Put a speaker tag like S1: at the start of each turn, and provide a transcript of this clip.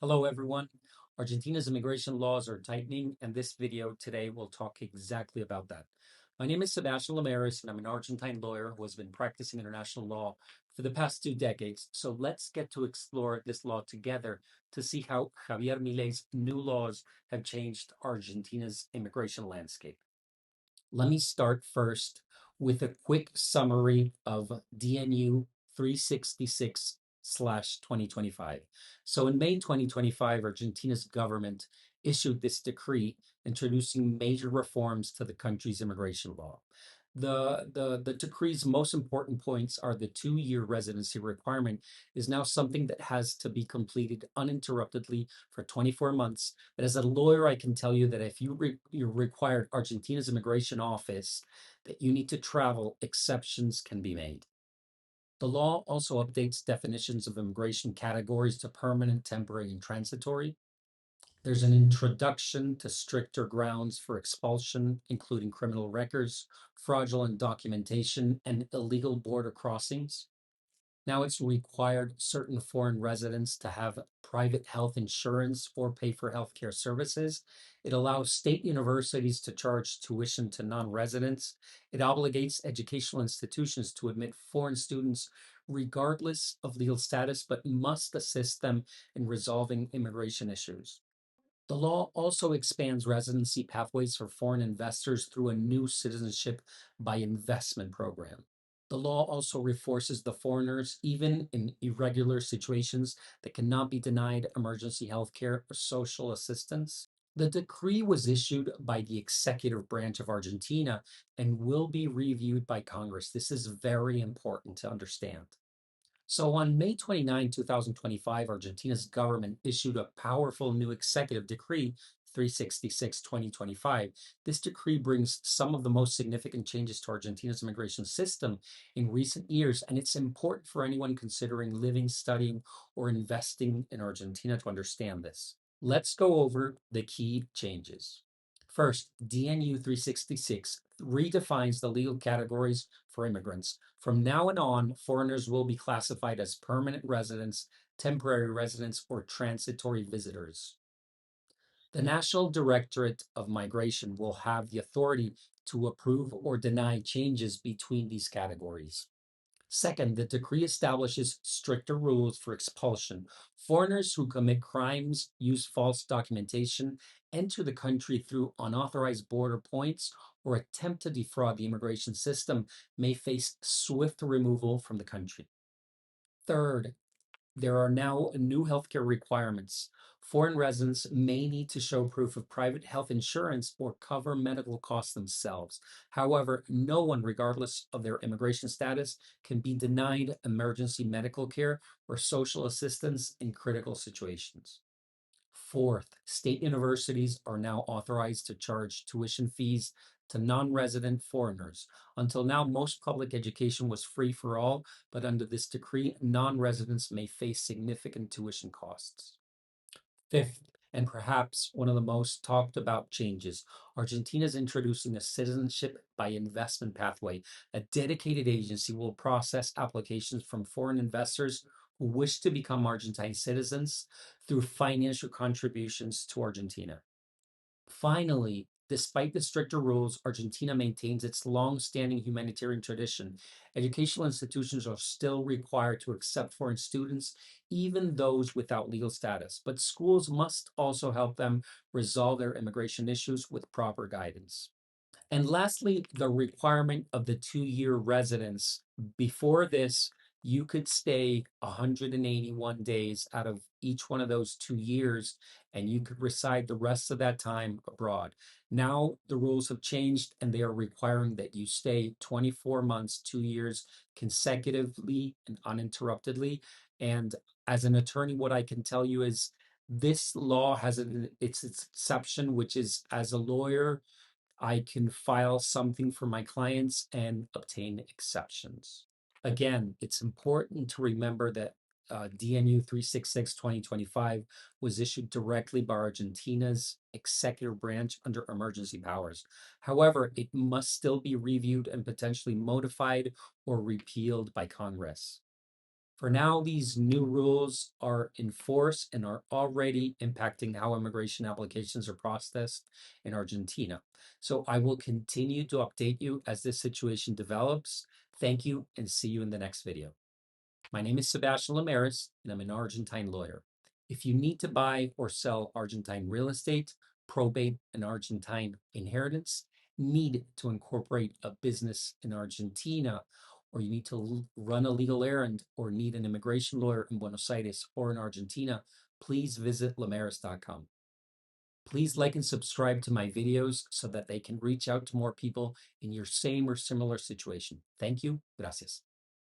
S1: Hello, everyone. Argentina's immigration laws are tightening, and this video today will talk exactly about that. My name is Sebastian Lamaris, and I'm an Argentine lawyer who has been practicing international law for the past 2 decades. So let's get to explore this law together to see how Javier Milei's new laws have changed Argentina's immigration landscape. Let me start first with a quick summary of DNU 366/2025. So in May 2025, Argentina's government issued this decree introducing major reforms to the country's immigration law. The decree's most important points are the 2-year residency requirement is now something that has to be completed uninterruptedly for 24 months. But as a lawyer, I can tell you that if you're required Argentina's immigration office that you need to travel, exceptions can be made. The law also updates definitions of immigration categories to permanent, temporary, and transitory. There's an introduction to stricter grounds for expulsion, including criminal records, fraudulent documentation, and illegal border crossings. Now it's required certain foreign residents to have private health insurance or pay for healthcare services. It allows state universities to charge tuition to non-residents. It obligates educational institutions to admit foreign students regardless of legal status, but must assist them in resolving immigration issues. The law also expands residency pathways for foreign investors through a new citizenship by investment program. The law also reinforces the foreigners, even in irregular situations, that cannot be denied emergency health care or social assistance. The decree was issued by the executive branch of Argentina and will be reviewed by Congress. This is very important to understand. So on May 29, 2025, Argentina's government issued a powerful new executive decree 366/2025. This decree brings some of the most significant changes to Argentina's immigration system in recent years, and it's important for anyone considering living, studying, or investing in Argentina to understand this. Let's go over the key changes. First, DNU 366 redefines the legal categories for immigrants. From now on, foreigners will be classified as permanent residents, temporary residents, or transitory visitors. The National Directorate of Migration will have the authority to approve or deny changes between these categories. Second, the decree establishes stricter rules for expulsion. Foreigners who commit crimes, use false documentation, enter the country through unauthorized border points, or attempt to defraud the immigration system may face swift removal from the country. Third, there are now new healthcare requirements. Foreign residents may need to show proof of private health insurance or cover medical costs themselves. However, no one, regardless of their immigration status, can be denied emergency medical care or social assistance in critical situations. Fourth, state universities are now authorized to charge tuition fees to non-resident foreigners. Until now, most public education was free for all, but under this decree, non-residents may face significant tuition costs. Fifth, and perhaps one of the most talked about changes, Argentina is introducing a citizenship by investment pathway. A dedicated agency will process applications from foreign investors who wish to become Argentine citizens through financial contributions to Argentina. Finally, despite the stricter rules, Argentina maintains its long-standing humanitarian tradition. Educational institutions are still required to accept foreign students, even those without legal status, but schools must also help them resolve their immigration issues with proper guidance. And lastly, the requirement of the 2-year residence. Before this, you could stay 181 days out of each one of those 2 years, and you could reside the rest of that time abroad. Now the rules have changed, and they are requiring that you stay 24 months, 2 years consecutively and uninterruptedly. And as an attorney, what I can tell you is this law has its exception, which is as a lawyer, I can file something for my clients and obtain exceptions. Again, it's important to remember that DNU 366/2025 was issued directly by Argentina's executive branch under emergency powers. However, it must still be reviewed and potentially modified or repealed by Congress. For now, these new rules are in force and are already impacting how immigration applications are processed in Argentina. So I will continue to update you as this situation develops. Thank you and see you in the next video. My name is Sebastian Lamaris, and I'm an Argentine lawyer. If you need to buy or sell Argentine real estate, probate, and Argentine inheritance, need to incorporate a business in Argentina, or you need to run a legal errand or need an immigration lawyer in Buenos Aires or in Argentina, please visit lamaris.com. Please like and subscribe to my videos so that they can reach out to more people in your same or similar situation. Thank you. Gracias.